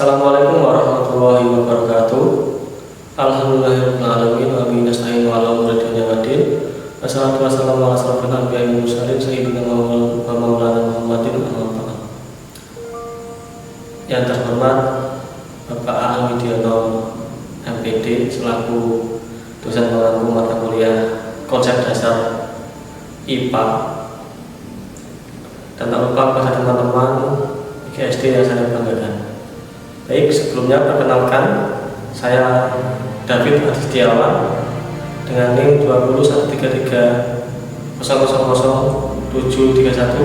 Assalamualaikum warahmatullahi wabarakatuh. Alhamdulillahirrahmanirrahim. Wa bihi nasta'in wa ala umuri dunya waddin. Wassalatu wassalamu ala asrofil anbiya'i wal mursalin sayyidina wa maulana Muhammadin amma ba'd. Yang terhormat Bapak Ahmad Widiono MPD selaku dosen pengampu mata kuliah konsep dasar IPA, dan tak lupa kepada teman-teman IGSD yang saya banggakan. Baik, sebelumnya perkenalkan, saya David Adistiawan dengan NIM 2013300731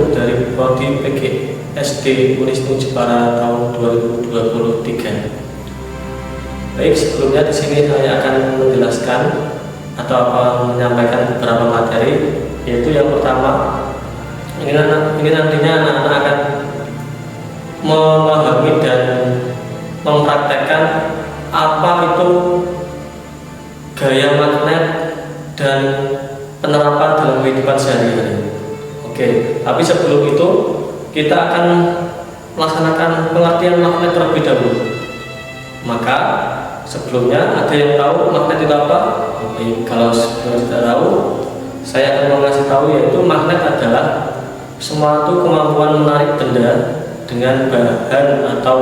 dari Prodi PGSD Unisnu Jepara tahun 2023. Baik, sebelumnya di sini saya akan menjelaskan atau menyampaikan beberapa materi, yaitu yang pertama, ini nantinya anak-anak akan memahami dan mempraktekkan apa itu gaya magnet dan penerapan dalam kehidupan sehari-hari. Oke, tapi sebelum itu kita akan melaksanakan pengertian magnet terlebih dahulu. Maka sebelumnya ada yang tahu magnet itu apa? Oke, kalau tidak tahu, saya akan mengasih tahu, yaitu magnet adalah suatu kemampuan menarik benda dengan bahan atau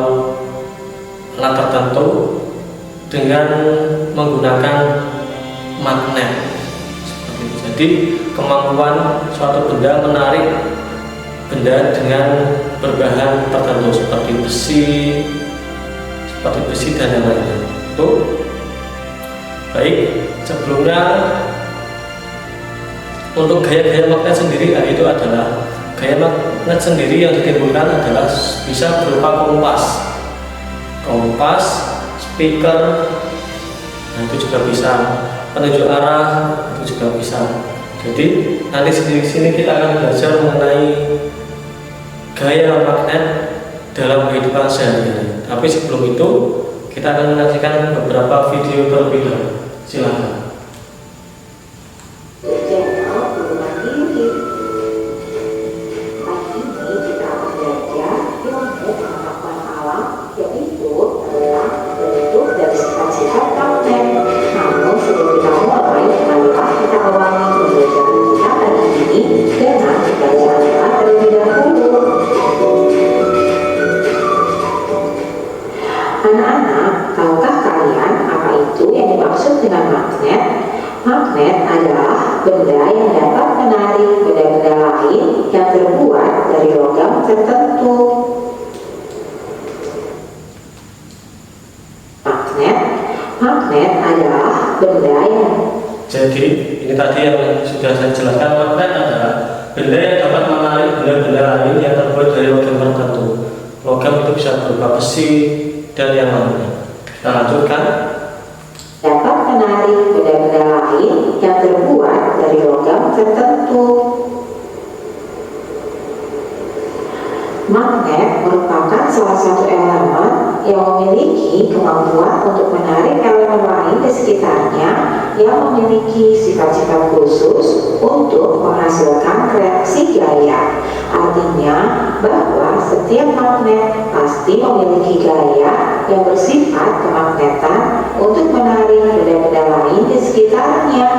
alat tertentu dengan menggunakan magnet. Seperti itu. Jadi kemampuan suatu benda menarik benda dengan berbahan tertentu seperti besi dan yang lainnya. Itu baik. Sebelumnya untuk gaya-gaya magnet sendiri, itu adalah gaya magnet sendiri yang ditimbulkan adalah bisa berupa kompas, speaker, itu juga bisa, penunjuk arah, itu juga bisa. Jadi nanti di sini kita akan belajar mengenai gaya magnet dalam kehidupan sehari-hari. Tapi sebelum itu kita akan menyaksikan beberapa video terlebih dahulu. Silakan. Anak-anak, tahukah kalian apa itu yang dimaksud dengan magnet? Magnet adalah benda yang dapat menarik benda-benda lain yang terbuat dari logam tertentu. Magnet adalah benda yang... Jadi ini tadi yang sudah saya jelaskan, magnet adalah benda yang dapat menarik benda-benda lain yang terbuat dari logam tertentu. Logam itu bisa berupa besi dan yang lainnya. Kita lanjutkan. Dapat menarik benda-benda lain yang terbuat dari logam tertentu. Magnet merupakan salah satu elemen yang memiliki kemampuan untuk menarik elemen lain di sekitarnya yang memiliki sifat-sifat khusus untuk menghasilkan reaksi gaya. Artinya bahwa setiap magnet pasti memiliki gaya yang bersifat kemagnetan untuk menarik benda-benda lain di sekitarnya.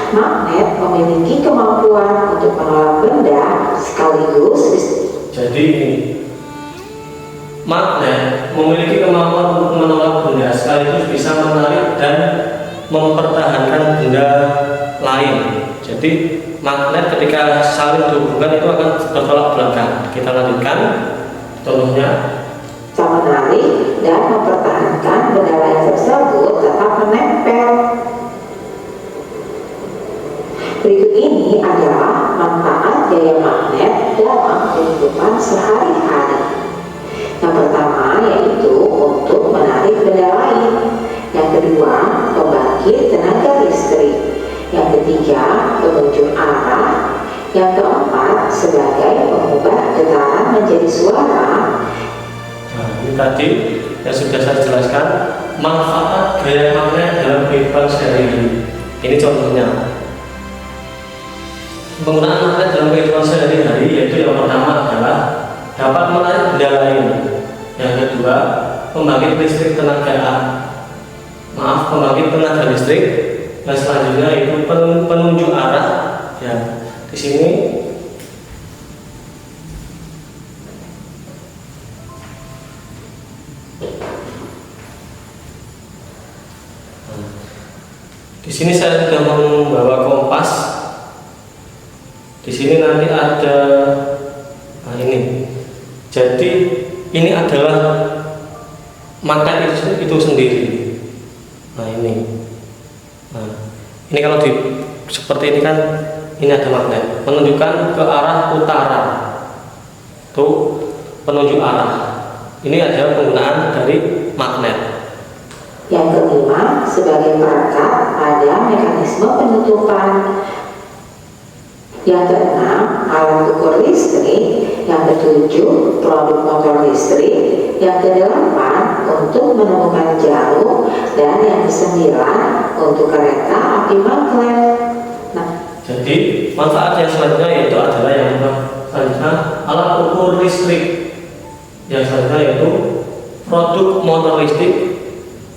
Magnet memiliki kemampuan untuk menolak benda sekaligus. Jadi magnet memiliki kemampuan untuk menolak benda sekaligus bisa menarik dan mempertahankan benda lain. Jadi magnet ketika saling dihubungkan itu akan bertolak belakang. Kita lanjutkan. Contohnya, Bisa menarik dan mempertahankan benda lain tersebut tetap menempel. Berikut ini adalah manfaat gaya magnet dalam kehidupan sehari-hari. Yang pertama yaitu untuk menarik benda lain. Yang kedua, pembangkit tenaga listrik. Yang ketiga, penunjuk arah. Yang keempat, sebagai pengubah getaran menjadi suara. nah ini tadi yang sudah saya jelaskan manfaat gaya magnet dalam kehidupan kehidupan sehari-hari. Ini contohnya. Penggunaan magnet dalam kehidupan sehari-hari yaitu yang pertama adalah dapat menarik benda lain. Yang kedua, pembangkit tenaga listrik. Dan selanjutnya itu penunjuk arah. Ya, di sini saya sudah membawa kompas. Di sini nanti ada ini. Jadi ini adalah magnet itu sendiri. Ini kalau seperti ini kan, ini ada magnet menunjukkan ke arah utara. Tuh penunjuk arah. Ini ada penggunaan dari magnet. Yang kelima, sebagai perangkat ada mekanisme penutupan. Yang keenam, alat ukur listrik. Yang ketujuh, produk motor listrik. Yang kedelapan, untuk menemukan jarum. Dan yang kesembilan, untuk kereta api magnet. Jadi manfaat yang selanjutnya yaitu adalah yang selanjutnya alat ukur listrik. Yang selanjutnya yaitu produk motor listrik,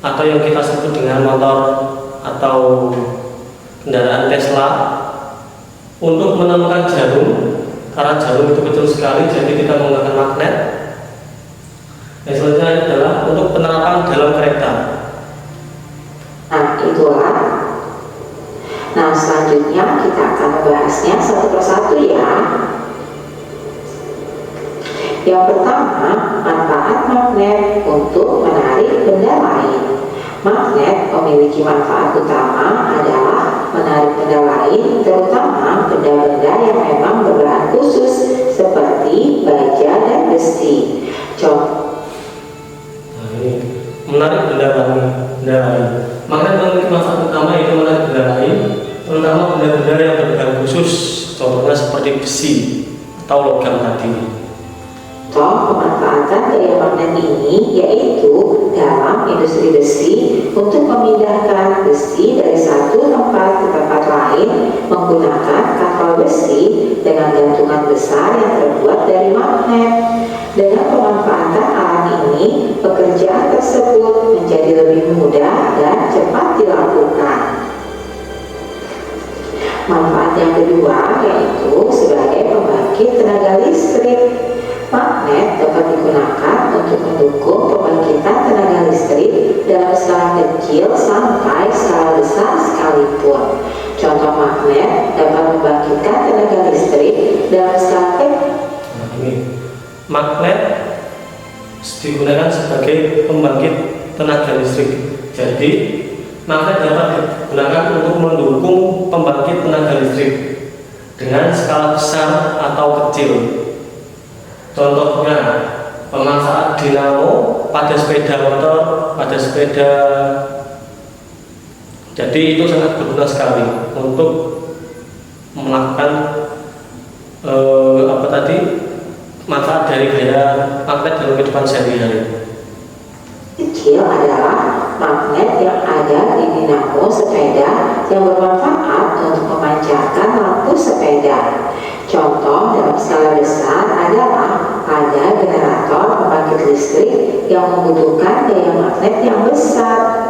atau yang kita sebut dengan motor atau kendaraan Tesla, untuk menemukan jarum, karena jarum itu kecil sekali jadi tidak menggunakan magnet. Yang selanjutnya adalah untuk penerapan dalam kereta. Itulah. Selanjutnya kita akan membahasnya satu persatu ya. Yang pertama, manfaat magnet untuk menarik benda lain. Magnet memiliki manfaat utama adalah menarik benda lain, terutama benda-benda yang memang berbahan khusus seperti baja dan besi. Ini menarik benda lain. Magnet memiliki manfaat utama yaitu menarik benda lain, terutama benda-benda yang berbahan khusus, contohnya seperti besi atau logam tadi. Pemanfaatan daya magnet ini yaitu dalam industri besi untuk memindahkan besi dari satu tempat ke tempat lain menggunakan kapal besi dengan gantungan besar yang terbuat dari magnet. Dengan pemanfaatan alat ini, pekerjaan tersebut menjadi lebih mudah dan cepat dilakukan. Manfaat yang kedua yaitu sebagai pembangkit tenaga listrik. Magnet dapat digunakan untuk mendukung pembangkitan tenaga listrik dalam skala kecil sampai skala besar sekalipun. Contoh magnet dapat membangkitkan tenaga listrik dalam skala kecil. Magnet digunakan sebagai pembangkit tenaga listrik. Jadi magnet dapat digunakan untuk mendukung pembangkit tenaga listrik dengan skala besar atau kecil. Contohnya pemanfaat dinamo pada sepeda motor, pada sepeda. Jadi itu sangat berguna sekali untuk melakukan manfaat dari gaya magnet dalam kehidupan sehari-hari. Kecil adalah magnet yang ada di dinamo sepeda yang bermanfaat untuk memancarkan lampu sepeda. Contoh dalam skala besar adalah pada generator pembangkit listrik yang membutuhkan daya magnet yang besar.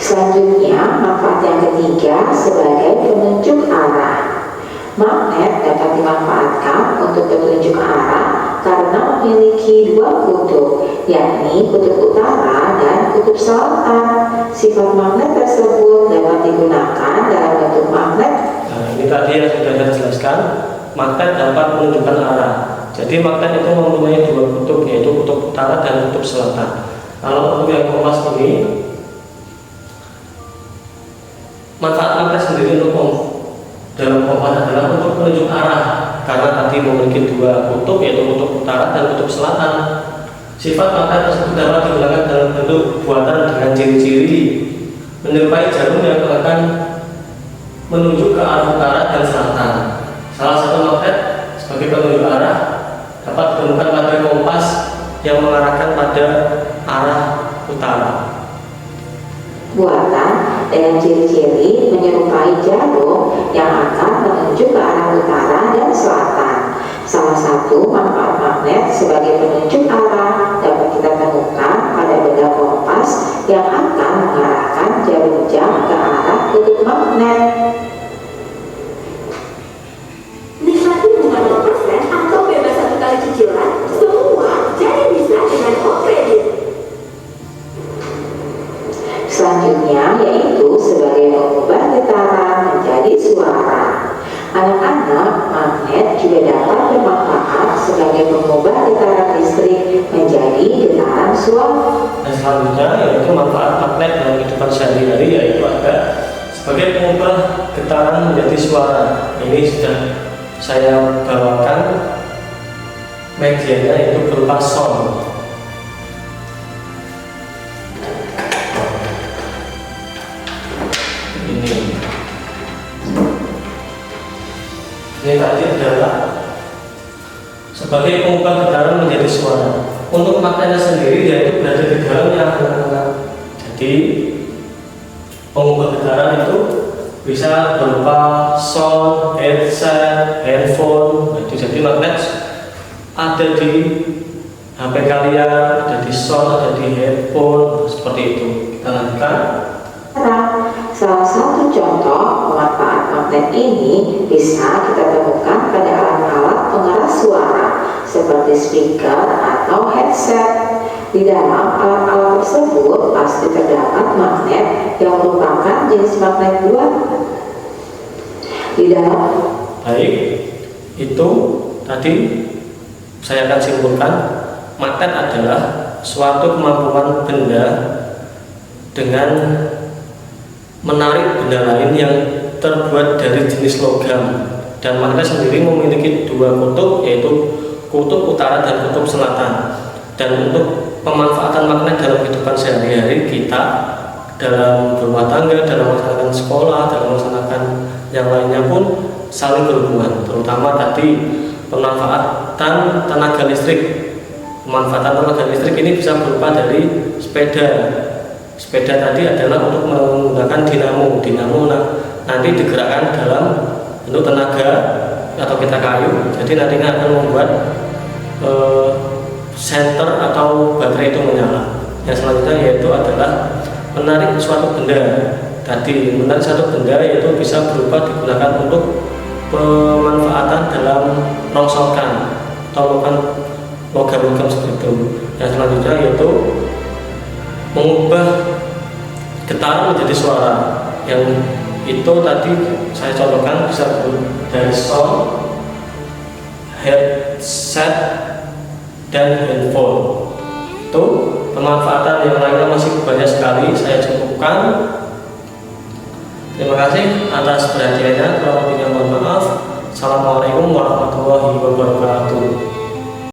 Selanjutnya, manfaat yang ketiga sebagai penunjuk arah. Magnet dapat dimanfaatkan untuk petunjuk arah karena memiliki dua kutub, yakni kutub utara dan kutub selatan. Sifat magnet tersebut dapat digunakan dalam bentuk magnet. Ini tadi yang sudah saya jelaskan, magnet dapat menunjukkan arah. Jadi magnet itu mempunyai dua kutub, yaitu kutub utara dan kutub selatan. Kalau untuk yang kompas ini, manfaat magnet sendiri untuk dalam kompas adalah untuk menunjuk arah, karena tadi memiliki dua kutub, yaitu kutub utara dan kutub selatan. Sifat magnet tersebut dapat digunakan dalam bentuk buatan dengan ciri-ciri menyerupai jarum yang akan menunjuk ke arah utara dan selatan. Salah satu magnet sebagai penunjuk arah dapat ditemukan pada kompas yang mengarahkan pada arah utara. buatan dengan ciri-ciri menyerupai jarum yang akan menunjuk ke arah utara dan selatan. Salah satu manfaat magnet sebagai penunjuk arah dapat kita temukan pada benda kompas yang akan mengarahkan jarum jam ke arah kutub magnet. Nikmati bunga 0% atau bebas 1 kali cicilan, semua jadi bisa dengan Home Credit. Selanjutnya yaitu sebagai mengubah getaran menjadi suara. Anak-anak, magnet juga dapat bermanfaat sebagai pengubah getaran listrik menjadi getaran suara. Dan selanjutnya yaitu manfaat magnet dalam kehidupan sehari-hari, yaitu ada sebagai pengubah getaran menjadi suara. Ini sudah saya bawakan medianya, yaitu berupa sound. Ini tadi adalah sebagai pengubah getaran menjadi suara. Untuk magnetnya sendiri yaitu berada di dalamnya. Jadi pengubah getaran itu bisa berupa sound, headset, handphone. Jadi magnet ada di HP kalian, ada di sound, ada di handphone, seperti itu. Kita lanjutkan. Salah satu contoh pemanfaat magnet ini bisa kita temukan pada alat-alat pengeras suara seperti speaker atau headset. Di dalam alat-alat tersebut pasti terdapat magnet yang merupakan jenis magnet buatan. Di dalam Baik, itu tadi saya akan simpulkan, magnet adalah suatu kemampuan benda dengan menarik benda lain yang terbuat dari jenis logam. Dan magnet sendiri memiliki 2 kutub, yaitu kutub utara dan kutub selatan. Dan untuk pemanfaatan magnet dalam kehidupan sehari-hari kita, dalam berumah tangga, dalam melaksanakan sekolah, dalam melaksanakan yang lainnya pun saling berhubungan. Terutama tadi pemanfaatan tenaga listrik. Pemanfaatan tenaga listrik ini bisa berupa dari sepeda. Sepeda tadi adalah untuk menggunakan dinamo nanti digerakkan dalam bentuk tenaga atau kita kayu. Jadi nantinya akan membuat senter atau baterai itu menyala. Yang selanjutnya yaitu adalah menarik suatu benda. Tadi menarik suatu benda yaitu bisa berupa digunakan untuk pemanfaatan dalam rongsokan atau logam-logam seperti itu. Yang selanjutnya yaitu mengubah getaran menjadi suara, yang itu tadi saya contohkan bisa dari sound, headset, dan handphone. Itu pemanfaatan yang lainnya masih banyak sekali, saya cukupkan. Terima kasih atas perhatiannya. Kurang lebihnya mohon maaf. Assalamualaikum warahmatullahi wabarakatuh.